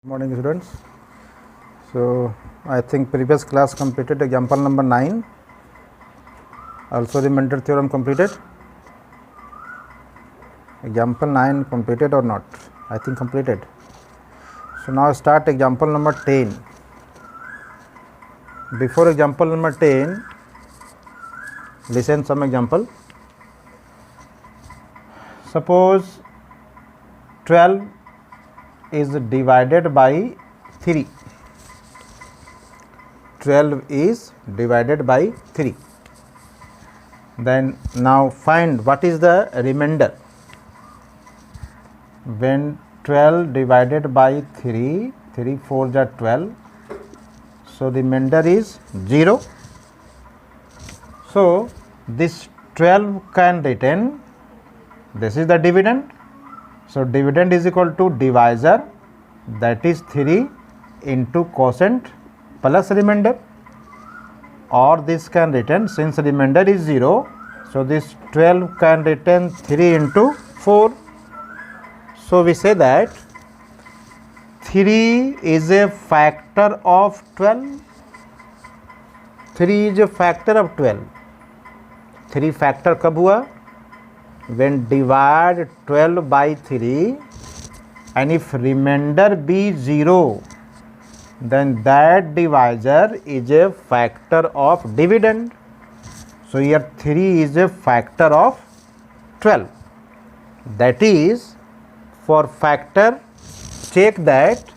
Morning students. So I think previous class completed example number 9. Also remainder theorem completed. Example 9 completed or not? I think completed. So now start example number 10. Before example number 10, listen some example. Suppose 12 is divided by 3. 12 is divided by 3. Then now find what is the remainder. When 12 divided by 3, 3 4 are 12. So remainder is 0. So this 12 can retain. This is the dividend. So dividend is equal to divisor, that is 3 into quotient plus remainder, or this can retain, since remainder is 0, so this 12 can retain 3 into 4. So we say that 3 is a factor of 12. 3 is a factor of 12. 3 factor कब हुआ? When divide 12 by 3 and if remainder be 0, then that divisor is a factor of dividend. So here 3 is a factor of 12. That is, for factor, check that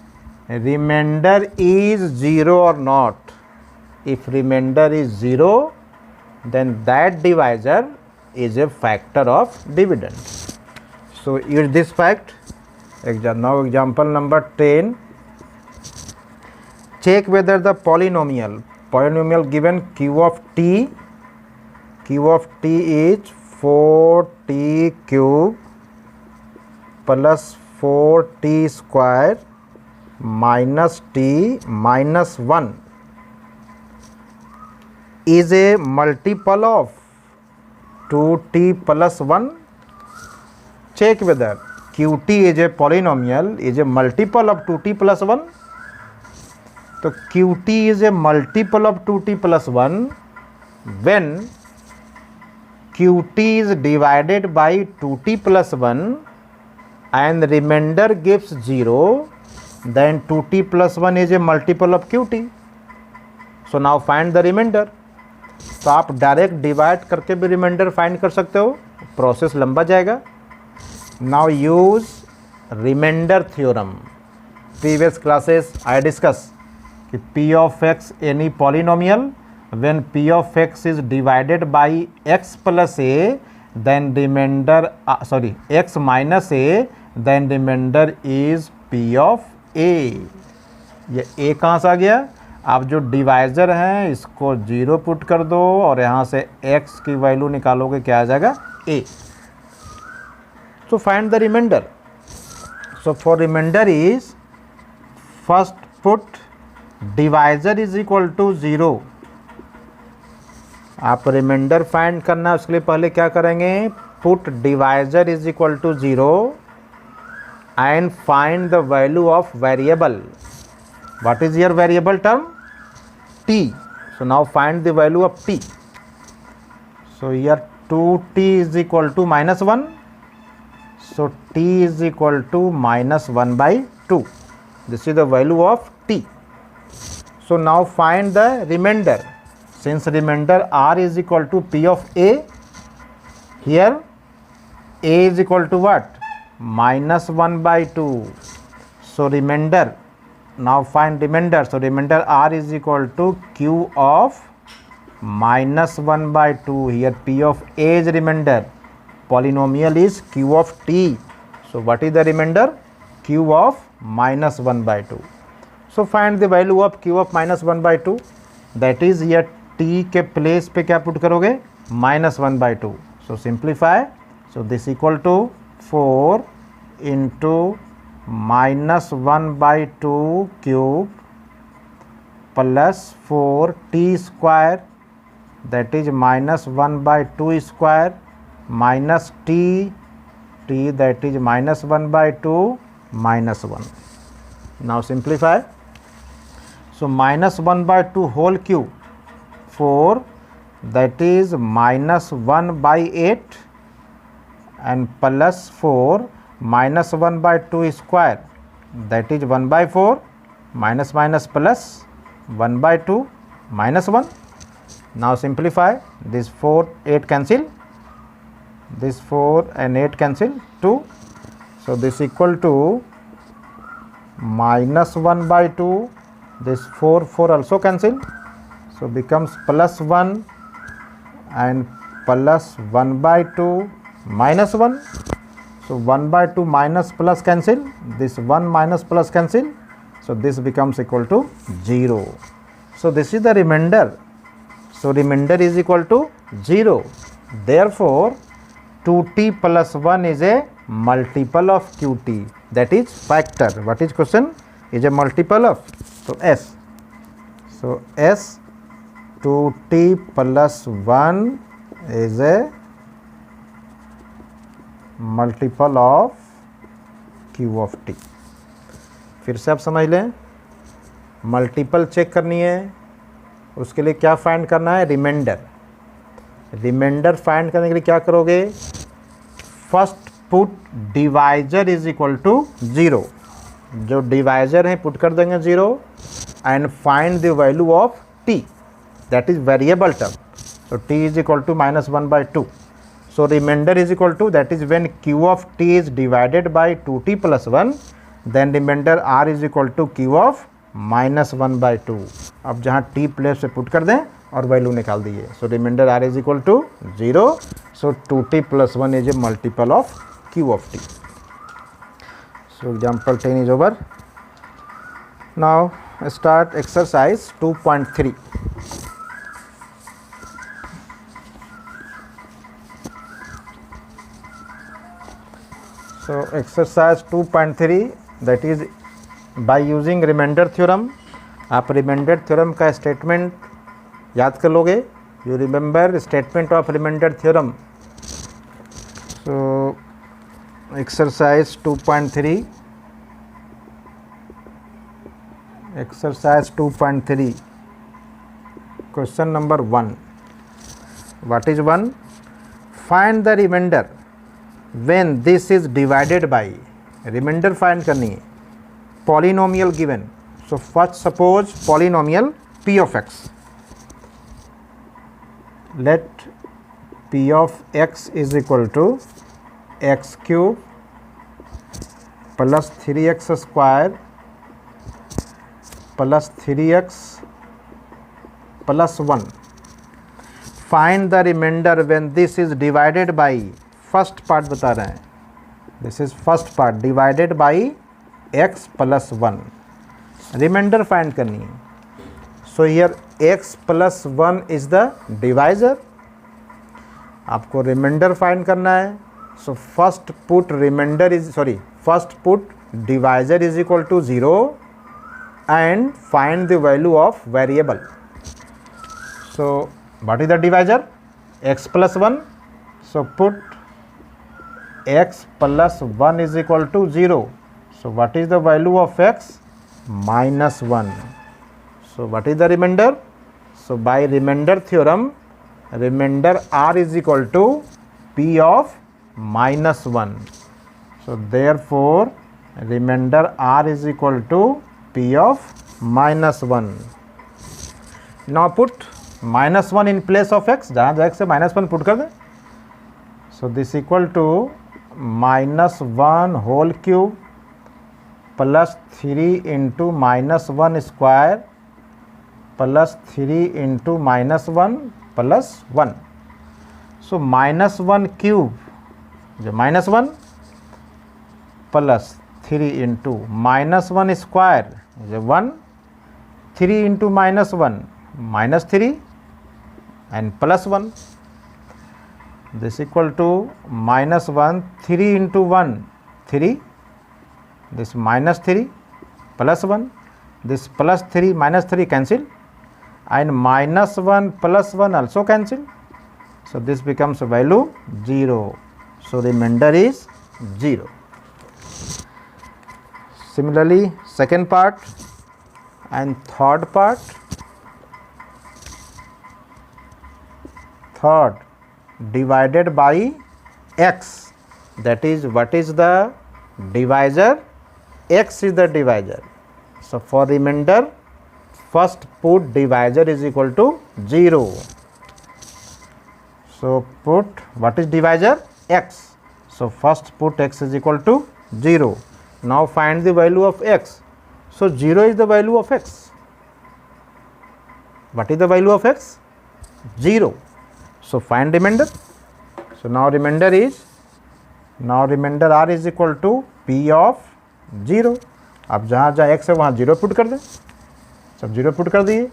remainder is 0 or not. If remainder is 0, then that divisor is a factor of dividend. So use this fact. Now example number 10. Check whether the polynomial given q of t is 4t cube plus 4t square minus t minus 1 is a multiple of 2t plus 1. Check whether qt is a polynomial is a multiple of 2t plus 1. So qt is a multiple of 2t plus 1 when qt is divided by 2t plus 1 and remainder gives 0, then 2t plus 1 is a multiple of qt. So now find the remainder. तो आप direct divide करके भी reminder find कर सकते हो, process लंबा जाएगा. Now use remainder theorem. Previous classes I discuss कि P of X any polynomial when P of X is divided by X plus A then remainder X minus A then remainder is P of A. ये A कहाँ से आ गया? आप जो divisor हैं इसको 0 put कर दो और यहाँ से x की वैल्यू निकालोगे, क्या आ जाएगा? a. So find the remainder. So for remainder is first put divisor is equal to 0. आप रिमाइंडर फाइंड करना है, उसके लिए पहले क्या करेंगे? Put divisor is equal to 0 and find the value of variable. What is your variable term? T. So now find the value of t. So here 2t is equal to minus 1. So t is equal to minus 1 by 2. This is the value of t. So now find the remainder. Since remainder r is equal to p of a, here a is equal to what? Minus 1 by 2. So remainder. Now find remainder. So remainder r is equal to q of minus 1 by 2. Here p of a is remainder. Polynomial is q of t. So what is the remainder? q of minus 1 by 2. So find the value of q of minus 1 by 2. That is here t के place पे क्या put करोगे? minus 1 by 2. So simplify. So this equal to 4 into minus 1 by 2 cube plus 4t square, that is minus 1 by 2 square minus t, that is minus 1 by 2 minus 1. Now simplify. So minus 1 by 2 whole cube 4, that is minus 1 by 8, and plus 4 minus 1 by 2 square, that is 1 by 4, minus minus plus 1 by 2 minus 1. Now simplify. This 4 8 cancel, this 4 and 8 cancel 2. So this equal to minus 1 by 2, this 4 also cancel, so becomes plus 1 and plus 1 by 2 minus 1. So 1 by 2 minus plus cancel, this 1 minus plus cancel, so this becomes equal to 0. So this is the remainder. So remainder is equal to 0. Therefore 2t plus 1 is a multiple of qt, that is factor. What is question? Is a multiple of, so s. So s 2t plus 1 is a multiple of q of t. फिर से आप समझ लें, multiple check करनी है, उसके लिए क्या फाइंड करना है? रिमाइंडर। रिमाइंडर फाइंड करने के लिए क्या करोगे? First put divisor is equal to 0, जो डिवाइजर है पुट कर देंगे 0, and find the value of t, that is variable term. So t is equal to minus 1 by 2. So remainder is equal to, that is when q of t is divided by 2t plus 1, then remainder r is equal to q of minus 1 by 2. अब जहाँ t place पे put कर दें और value निकाल दिए. So remainder r is equal to 0. So 2t plus 1 is a multiple of q of t. So example 10 is over. Now start exercise 2.3. So exercise 2.3, that is by using remainder theorem. आप remainder theorem का statement याद कर लोगे. You remember statement of remainder theorem. So exercise 2.3. Exercise 2.3. Question number 1. What is 1? Find the remainder when this is divided by, remainder find करनी है, polynomial given. So first suppose polynomial p of x. Let p of x is equal to x cube plus 3x square plus 3x plus 1. Find the remainder when this is divided by, first part बता रहे हैं, this is first part, divided by x plus 1. Remainder find करनी है. So here x plus 1 is the divisor. आपको remainder find करना है. So first put remainder is, sorry, first put divisor is equal to 0 and find the value of variable. So what is the divisor? x plus 1. So put x plus 1 is equal to 0. So what is the value of x? Minus 1. So what is the remainder? So by remainder theorem, remainder r is equal to p of minus 1. So therefore remainder r is equal to p of minus 1. Now put minus 1 in place of x, जहाँ x से minus 1 put कर दें. So this equal to minus 1 whole cube plus 3 into minus 1 square plus 3 into minus 1 plus 1. So minus 1 cube, minus 1 plus 3 into minus 1 square is 1, 3 into minus 1 minus 3 and plus 1. This equal to minus 1, 3 into 1, 3, this minus 3 plus 1, this plus 3 minus 3 cancel, and minus 1 plus 1 also cancel. So this becomes value 0. So remainder is 0. Similarly second part and third part. Third divided by x, that is what is the divisor? X is the divisor. So for remainder, first put divisor is equal to 0. So put what is divisor? X. So first put x is equal to 0. Now find the value of x. So 0 is the value of x. What is the value of x? 0. So find remainder. So now remainder r is equal to p of 0. अब जहाँ जहाँ x है वहाँ 0 put कर दें, सब 0 put कर दिए,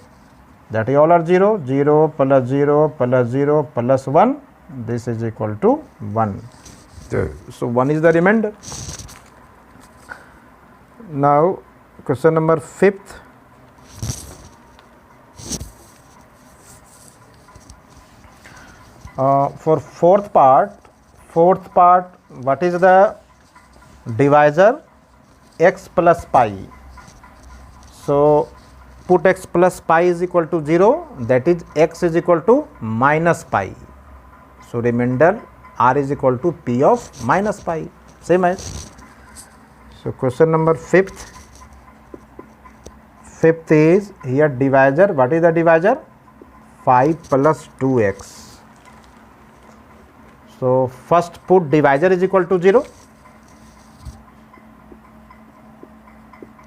that is all are 0, 0 plus 0 plus 0 plus 1, this is equal to 1. So 1 is the remainder. Now question number 5th. For fourth part, what is the divisor? X plus pi. So put x plus pi is equal to 0, that is x is equal to minus pi. So remainder r is equal to p of minus pi, same as. So question number 5th. 5th is here divisor. What is the divisor? 5 plus 2x. So first put divisor is equal to 0.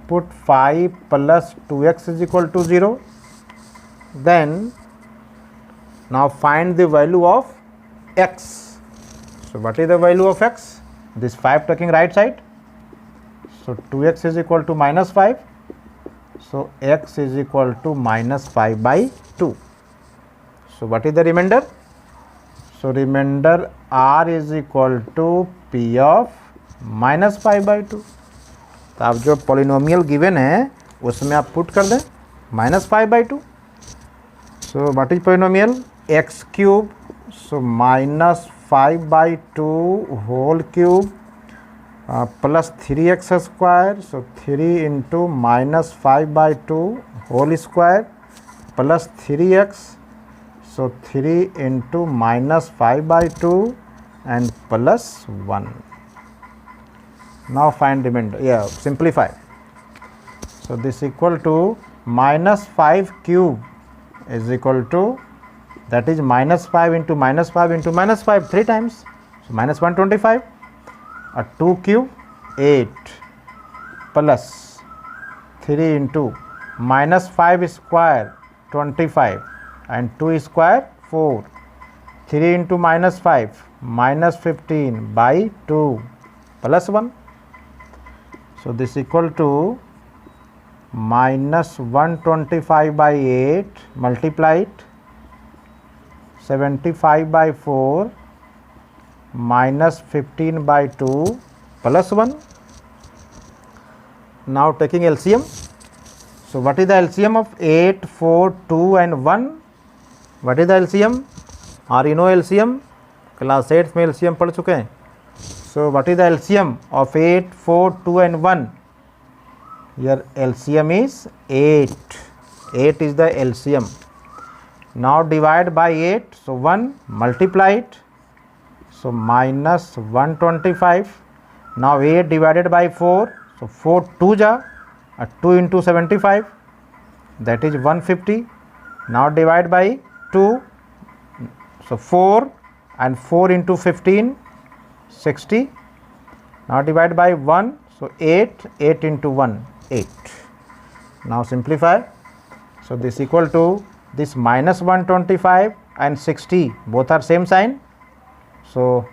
Put 5 plus 2x is equal to 0. Then now find the value of x. So what is the value of x? This 5 taking right side. So 2x is equal to minus 5. So x is equal to minus 5 by 2. So what is the remainder? So remainder r is equal to p of minus 5 by 2. तो आप जो polynomial given है उसमें आप put कर दें minus 5 by 2. So what is polynomial? X cube. So minus 5 by 2 whole cube plus 3x square. So 3 into minus 5 by 2 whole square plus 3x. So 3 into minus 5 by 2 and plus 1. Now find remainder. Yeah, simplify. So this equal to minus 5 cube is equal to, that is minus 5 into minus 5 into minus 5 3 times. So minus 125. 2 cube 8 plus 3 into minus 5 square 25 and 2 square 4. 3 into minus 5 minus 15 by 2 plus 1. So this equal to minus 125 by 8 multiplied 75 by 4 minus 15 by 2 plus 1. Now taking LCM. So what is the LCM of 8, 4, 2 and 1? What is the LCM? Or you know LCM? Class 8 में LCM पढ़ चुके हैं. So what is the LCM of 8, 4, 2 and 1? Here LCM is 8. 8 is the LCM. Now divide by 8. So 1 multiply it. So minus 125. Now 8 divided by 4. So 4 2 ja. 2 into 75. That is 150. Now divide by 2. So 4 and 4 into 15. 60. Now divide by 1. So 8. 8 into 1. 8. Now simplify. So this equal to this minus 125 and 60 both are same sign. So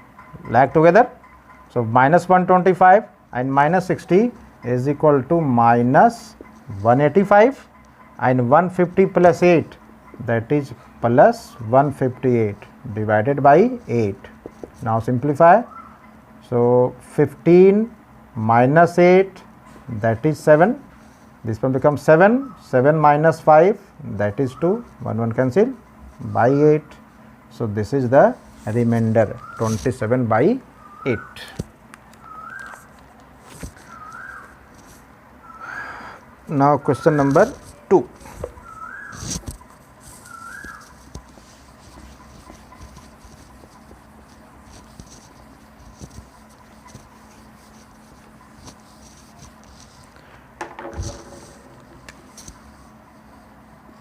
like together. So minus 125 and minus 60 is equal to minus 185 and 150 plus 8, that is plus 158 divided by 8. Now simplify. So 15 minus 8, that is 7. This one becomes 7. 7 minus 5, that is 2. 1 cancel by 8. So this is the remainder 27 by 8. Now question number 2.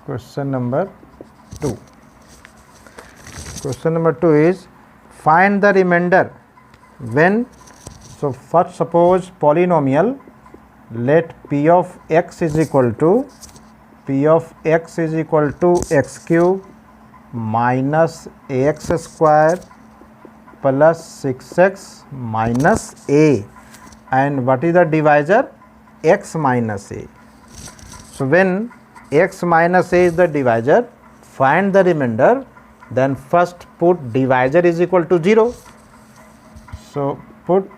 Question number 2. Question number 2 is find the remainder when. So first suppose polynomial, let p of x is equal to x cube minus ax square plus 6x minus a, and what is the divisor? X minus a. So when x minus a is the divisor, find the remainder, then first put divisor is equal to 0. So put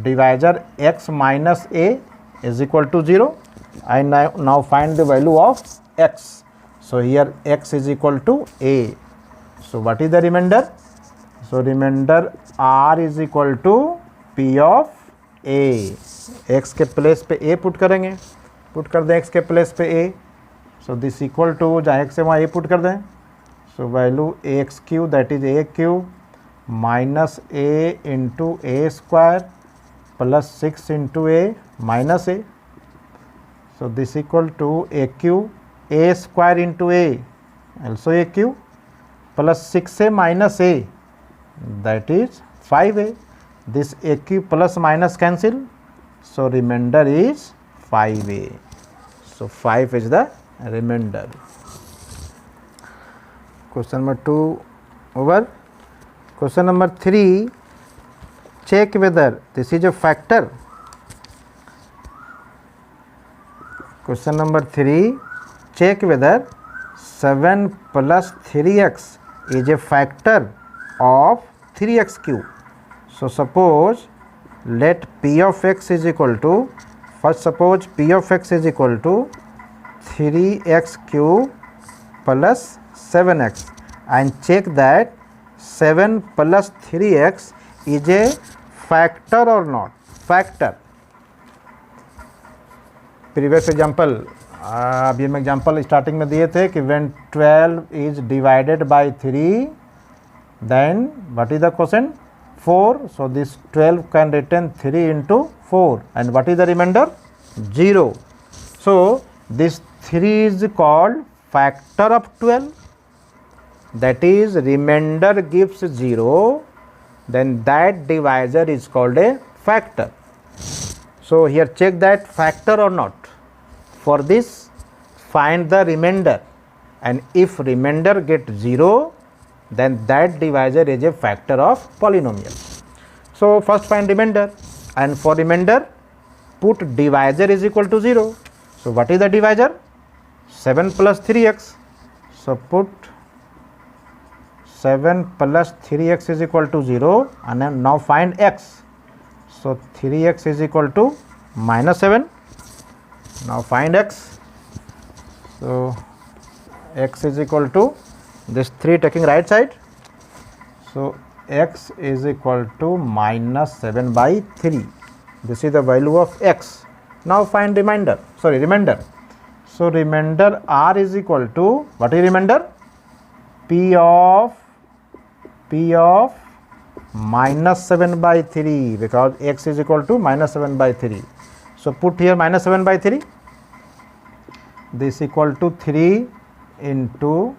divisor x minus a is equal to 0, and now find the value of x. So here x is equal to a. So what is the remainder? So remainder r is equal to p of a. x के place पे a put करेंगे, put कर दें x के place पे a. So this equal to जहाँ x है वहाँ a पुट कर दें. So value ax cube that is a cube minus a into a square plus 6 into a minus a. So this equal to a cube a square into a also a cube plus 6a minus a that is 5a. This a cube plus minus cancel, so remainder is 5a. So 5 is the remainder. Question number 2 over. Question number 3, check whether this is a factor. Question number 3, check whether 7 plus 3x is a factor of 3x cube. So suppose let p of x is equal to, first suppose p of x is equal to 3x cube plus 7x, and check that 7 plus 3x is a factor or not. Factor. Previous example, अभी हम example starting में दिए थे कि when 12 is divided by 3, then what is the quotient? 4. So this 12 can return 3 into 4, and what is the remainder? 0. So this 3 is called factor of 12, that is remainder gives 0, then that divisor is called a factor. So here check that factor or not. For this find the remainder, and if remainder get 0, then that divisor is a factor of polynomial. So first find remainder, and for remainder put divisor is equal to 0. So what is the divisor? 7 plus 3x. So put 7 plus 3x is equal to 0, and then now find x. So 3x is equal to minus 7. Now find x. So x is equal to this 3 taking right side. So x is equal to minus 7 by 3. This is the value of x. Now find remainder. So remainder r is equal to, what is remainder? p of minus 7 by 3, because x is equal to minus 7 by 3. So put here minus 7 by 3. This equal to 3 into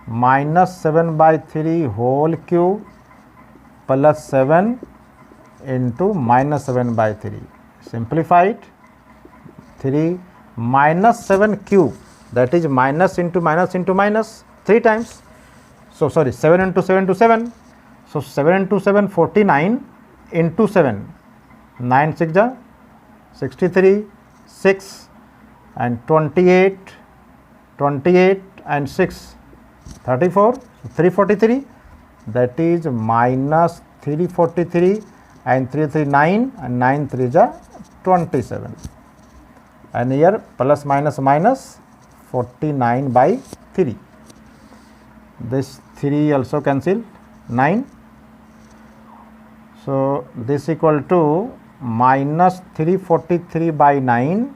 minus 7 by 3 whole cube plus 7 into minus 7 by 3. Simplify it. 3 minus 7 cube, that is minus into minus into minus 3 times. So sorry, 7 into 7 to 7. So 7 into 7 49 into 7, 9 6 ja 63, 6 and 28 and 6 34, so 343, that is minus 343, and 3 3 9 and 9 3 ja 27, and here plus minus minus 49 by 3. This 3 also cancel, 9. So this equal to minus 343 by 9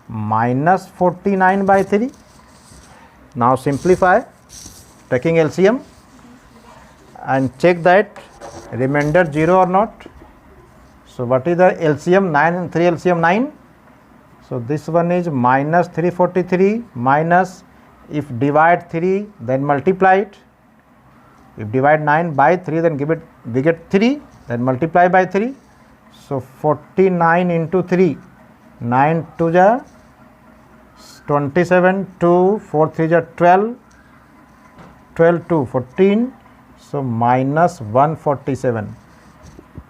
minus 49 by 3. Now simplify, taking LCM and check that remainder 0 or not. So what is the LCM? 9 and 3 LCM 9. So this one is minus 343 minus, if divide 3 then multiply it. If divide 9 by 3 then we get 3, then multiply by 3. So 49 into 3, 9 2 ja 27, 2 4 3 ja 12, 12 2 14. So minus 147.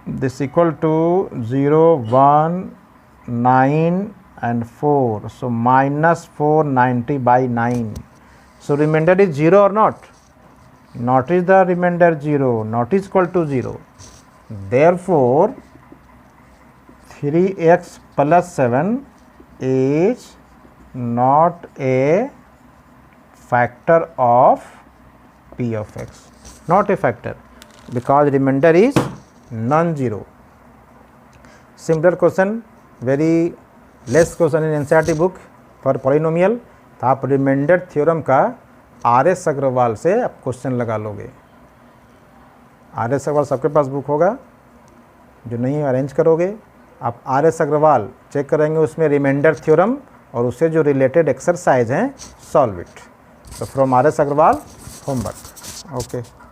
This equal to 0, 1, 9 and 4. So minus 490 by 9. So remainder is 0 or not? Not is the remainder 0, not is equal to 0. Therefore 3x plus 7 is not a factor of p of x. Not a factor because remainder is non-zero. Similar question, very less question in NCERT book for polynomial. तो आप remainder theorem का RS Agarwal से आप question लगा लोगे. RS Agarwal सबके पास book होगा, जो नहीं अरेंज करोगे आप RS अग्रवाल चेक करेंगे, उसमें रिमाइंडर थ्योरम और उससे जो रिलेटेड एक्सरसाइज हैं सॉल्व इट. तो from RS Agarwal homework. Okay.